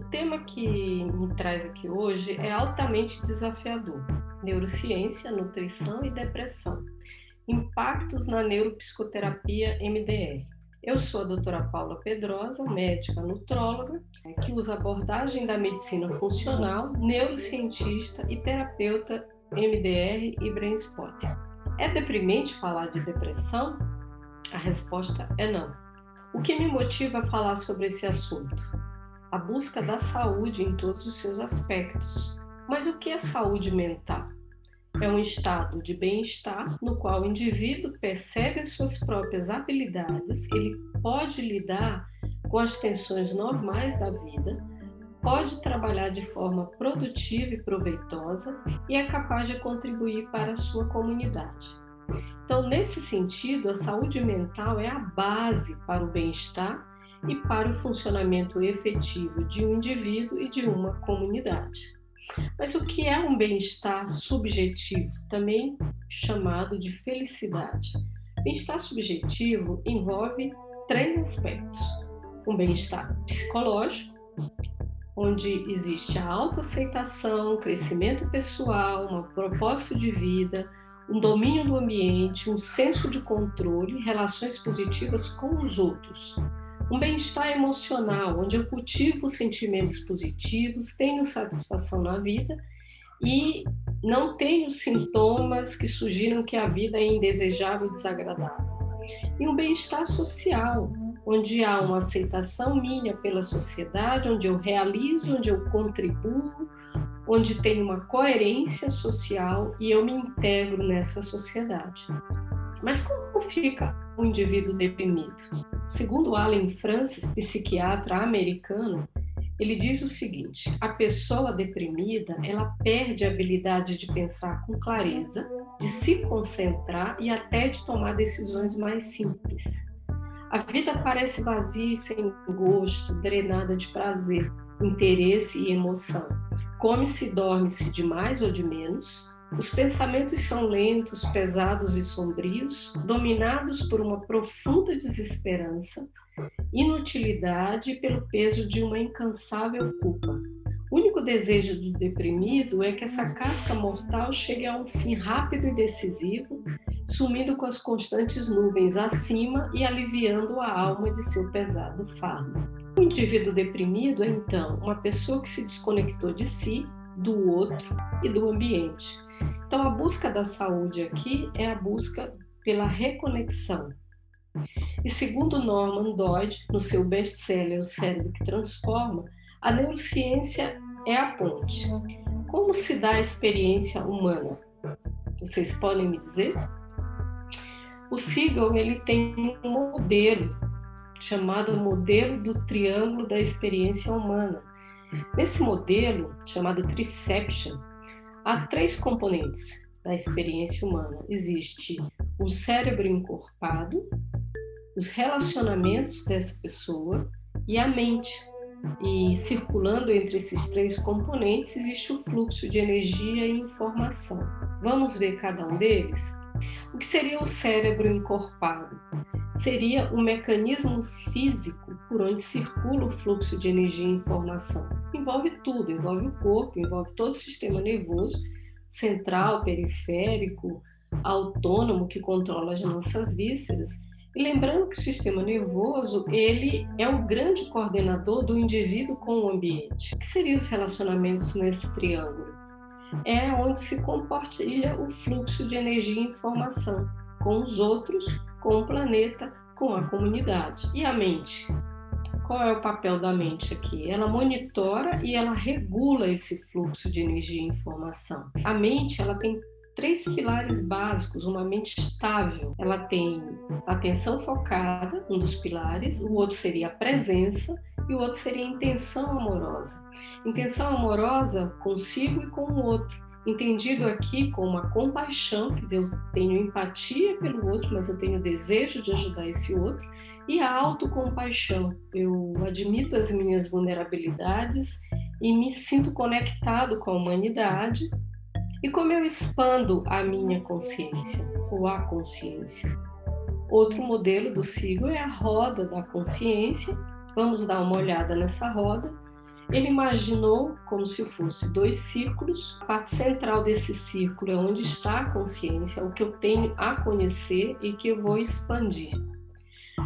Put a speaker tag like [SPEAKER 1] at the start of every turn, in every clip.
[SPEAKER 1] tema que me traz aqui hoje é altamente desafiador: neurociência, nutrição e depressão. Impactos na neuropsicoterapia MDR. Eu sou a doutora Paula Pedrosa, médica nutróloga, que usa abordagem da medicina funcional, neurocientista e terapeuta MDR e BrainSpot. É deprimente falar de depressão? A resposta é não. O que me motiva a falar sobre esse assunto? A busca da saúde em todos os seus aspectos. Mas o que é saúde mental? É um estado de bem-estar no qual o indivíduo percebe as suas próprias habilidades, ele pode lidar com as tensões normais da vida, pode trabalhar de forma produtiva e proveitosa e é capaz de contribuir para a sua comunidade. Então, nesse sentido, a saúde mental é a base para o bem-estar e para o funcionamento efetivo de um indivíduo e de uma comunidade. Mas o que é um bem-estar subjetivo, também chamado de felicidade? Bem-estar subjetivo envolve três aspectos: um bem-estar psicológico, onde existe a autoaceitação, crescimento pessoal, um propósito de vida, um domínio do ambiente, um senso de controle, relações positivas com os outros. Um bem-estar emocional, onde eu cultivo sentimentos positivos, tenho satisfação na vida e não tenho sintomas que sugiram que a vida é indesejável e desagradável. E um bem-estar social, onde há uma aceitação minha pela sociedade, onde eu realizo, onde eu contribuo, onde tem uma coerência social e eu me integro nessa sociedade. Mas como fica o indivíduo deprimido? Segundo Allen Francis, psiquiatra americano, ele diz o seguinte: a pessoa deprimida, ela perde a habilidade de pensar com clareza, de se concentrar e até de tomar decisões mais simples. A vida parece vazia e sem gosto, drenada de prazer, interesse e emoção. Come-se e dorme-se de mais ou de menos. Os pensamentos são lentos, pesados e sombrios, dominados por uma profunda desesperança, inutilidade e pelo peso de uma incansável culpa. O único desejo do deprimido é que essa casca mortal chegue a um fim rápido e decisivo, sumindo com as constantes nuvens acima e aliviando a alma de seu pesado fardo. O indivíduo deprimido é, então, uma pessoa que se desconectou de si, do outro e do ambiente. Então, a busca da saúde aqui é a busca pela reconexão. E segundo Norman Doidge, no seu best-seller O Cérebro que Transforma, a neurociência é a ponte. Como se dá a experiência humana? Vocês podem me dizer? O Siegel, ele tem um modelo chamado modelo do triângulo da experiência humana. Nesse modelo, chamado Triception, há três componentes da experiência humana. Existe o cérebro encorpado, os relacionamentos dessa pessoa e a mente. E circulando entre esses três componentes existe o fluxo de energia e informação. Vamos ver cada um deles? O que seria o cérebro encorpado? Seria um mecanismo físico por onde circula o fluxo de energia e informação. Envolve tudo, envolve o corpo, envolve todo o sistema nervoso, central, periférico, autônomo, que controla as nossas vísceras. E lembrando que o sistema nervoso, ele é o grande coordenador do indivíduo com o ambiente. O que seriam os relacionamentos nesse triângulo? É onde se compartilha o fluxo de energia e informação com os outros, com o planeta, com a comunidade. E a mente? Qual é o papel da mente aqui? Ela monitora e ela regula esse fluxo de energia e informação. A mente, ela tem três pilares básicos: uma mente estável, ela tem atenção focada, um dos pilares, o outro seria a presença e o outro seria a intenção amorosa. Intenção amorosa consigo e com o outro. Entendido aqui como a compaixão, quer dizer, eu tenho empatia pelo outro, mas eu tenho desejo de ajudar esse outro, e a autocompaixão. Eu admito as minhas vulnerabilidades e me sinto conectado com a humanidade. E como eu expando a minha consciência, ou a consciência? Outro modelo do Siegel é a roda da consciência. Vamos dar uma olhada nessa roda. Ele imaginou como se fosse 2 círculos. A parte central desse círculo é onde está a consciência, o que eu tenho a conhecer e que eu vou expandir.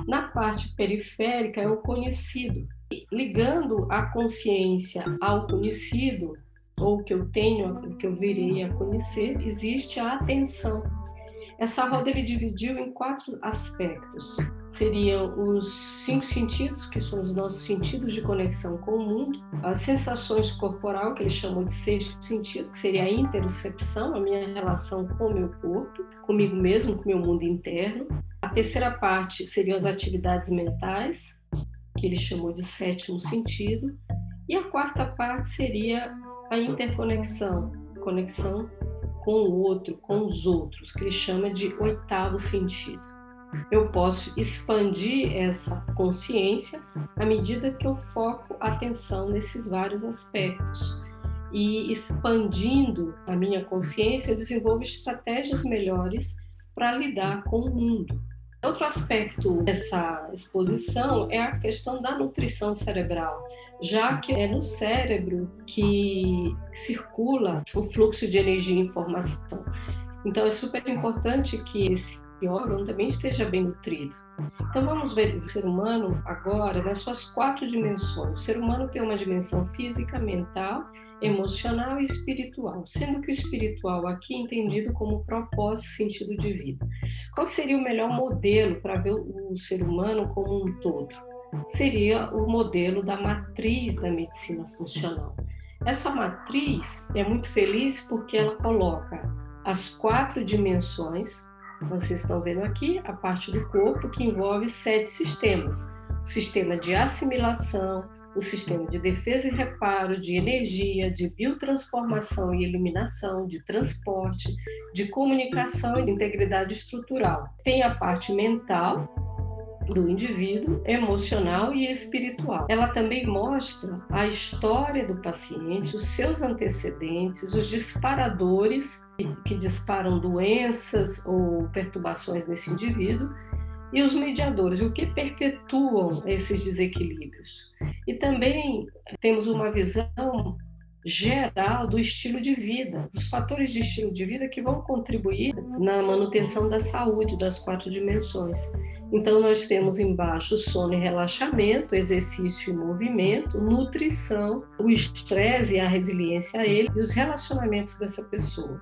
[SPEAKER 1] Na parte periférica é o conhecido. Ligando a consciência ao conhecido, ou o que eu tenho, o que eu virei a conhecer, existe a atenção. Essa roda ele dividiu em 4 aspectos. Seriam os 5 sentidos, que são os nossos sentidos de conexão com o mundo, as sensações corporal, que ele chamou de 6º sentido, que seria a interocepção, a minha relação com o meu corpo, comigo mesmo, com o meu mundo interno. A terceira parte seriam as atividades mentais, que ele chamou de 7º sentido. E a quarta parte seria a interconexão, conexão com o outro, com os outros, que ele chama de 8º sentido. Eu posso expandir essa consciência à medida que eu foco a atenção nesses vários aspectos. E expandindo a minha consciência, eu desenvolvo estratégias melhores para lidar com o mundo. Outro aspecto dessa exposição é a questão da nutrição cerebral, já que é no cérebro que circula o fluxo de energia e informação. Então, é super importante que esse órgão também esteja bem nutrido. Então, vamos ver o ser humano agora nas suas 4 dimensões. O ser humano tem uma dimensão física, mental, emocional e espiritual, sendo que o espiritual aqui é entendido como propósito, sentido de vida. Qual seria o melhor modelo para ver o ser humano como um todo? Seria o modelo da matriz da medicina funcional. Essa matriz é muito feliz porque ela coloca as 4 dimensões, vocês estão vendo aqui, a parte do corpo que envolve 7 sistemas. O sistema de assimilação, o sistema de defesa e reparo, de energia, de biotransformação e eliminação, de transporte, de comunicação e de integridade estrutural. Tem a parte mental do indivíduo, emocional e espiritual. Ela também mostra a história do paciente, os seus antecedentes, os disparadores que disparam doenças ou perturbações nesse indivíduo, e os mediadores, o que perpetuam esses desequilíbrios. E também temos uma visão geral do estilo de vida, dos fatores de estilo de vida que vão contribuir na manutenção da saúde das 4 dimensões. Então, nós temos embaixo sono e relaxamento, exercício e movimento, nutrição, o estresse e a resiliência a ele e os relacionamentos dessa pessoa.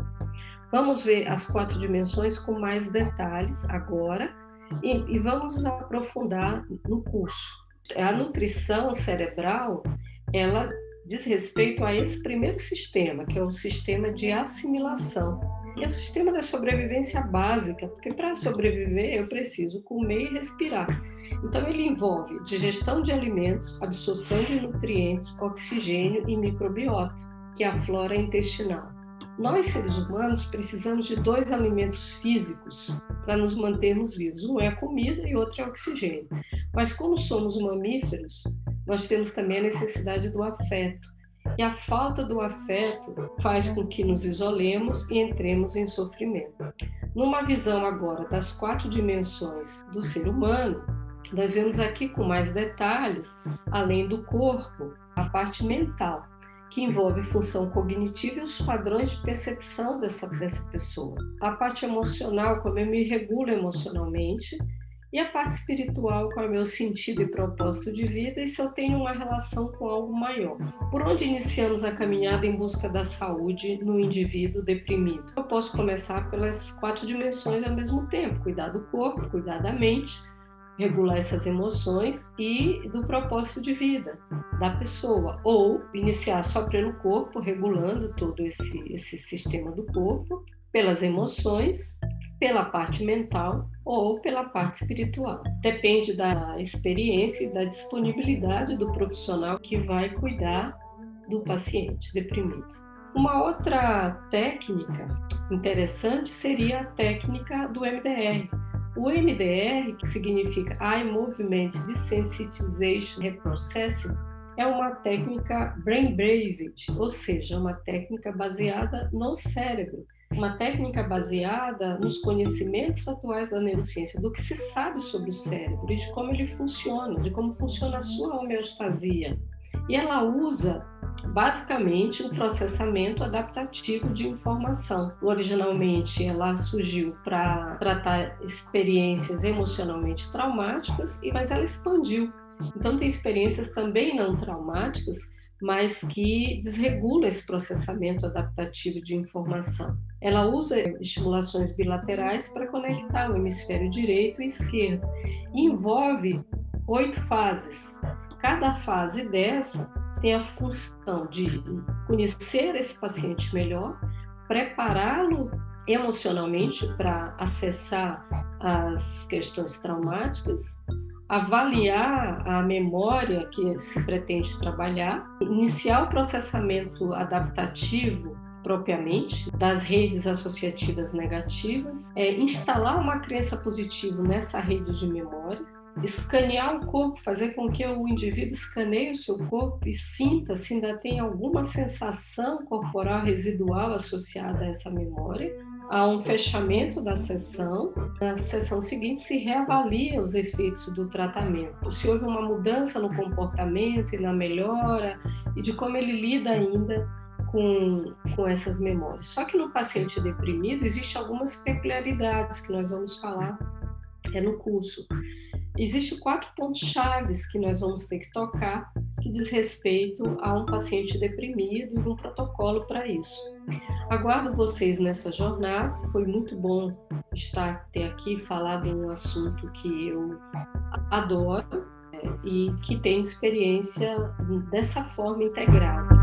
[SPEAKER 1] Vamos ver as 4 dimensões com mais detalhes agora. E vamos nos aprofundar no curso. A nutrição cerebral, ela diz respeito a esse primeiro sistema, que é o sistema de assimilação. E é o sistema da sobrevivência básica, porque para sobreviver eu preciso comer e respirar. Então ele envolve digestão de alimentos, absorção de nutrientes, oxigênio e microbiota, que é a flora intestinal. Nós, seres humanos, precisamos de 2 alimentos físicos para nos mantermos vivos. Um é a comida e outro é o oxigênio. Mas como somos mamíferos, nós temos também a necessidade do afeto. E a falta do afeto faz com que nos isolemos e entremos em sofrimento. Numa visão agora das 4 dimensões do ser humano, nós vemos aqui com mais detalhes, além do corpo, a parte mental, que envolve função cognitiva e os padrões de percepção dessa pessoa. A parte emocional, como eu me regulo emocionalmente, e a parte espiritual, qual é o meu sentido e propósito de vida, e se eu tenho uma relação com algo maior. Por onde iniciamos a caminhada em busca da saúde no indivíduo deprimido? Eu posso começar pelas 4 dimensões ao mesmo tempo, cuidar do corpo, cuidar da mente, regular essas emoções e do propósito de vida da pessoa, ou iniciar só pelo corpo, regulando todo esse sistema do corpo, pelas emoções, pela parte mental ou pela parte espiritual. Depende da experiência e da disponibilidade do profissional que vai cuidar do paciente deprimido. Uma outra técnica interessante seria a técnica do MDR. O MDR, que significa Eye Movement Desensitization Reprocessing, é uma técnica brain-based, ou seja, uma técnica baseada no cérebro. Uma técnica baseada nos conhecimentos atuais da neurociência, do que se sabe sobre o cérebro e de como ele funciona, de como funciona a sua homeostasia. E ela usa basicamente o processamento adaptativo de informação. Originalmente, ela surgiu para tratar experiências emocionalmente traumáticas, mas ela expandiu. Então, tem experiências também não traumáticas, mas que desregula esse processamento adaptativo de informação. Ela usa estimulações bilaterais para conectar o hemisfério direito e esquerdo e envolve 8 fases. Cada fase dessa tem a função de conhecer esse paciente melhor, prepará-lo emocionalmente para acessar as questões traumáticas, avaliar a memória que se pretende trabalhar, iniciar o processamento adaptativo propriamente das redes associativas negativas, instalar uma crença positiva nessa rede de memória, escanear o corpo, fazer com que o indivíduo escaneie o seu corpo e sinta se ainda tem alguma sensação corporal residual associada a essa memória. Há um fechamento da sessão. Na sessão seguinte se reavalia os efeitos do tratamento, se houve uma mudança no comportamento e na melhora e de como ele lida ainda com essas memórias. Só que no paciente deprimido existem algumas peculiaridades que nós vamos falar no curso. Existem 4 pontos chaves que nós vamos ter que tocar, que diz respeito a um paciente deprimido e um protocolo para isso. Aguardo vocês nessa jornada, foi muito bom ter aqui e falar de um assunto que eu adoro e que tenho experiência dessa forma integrada.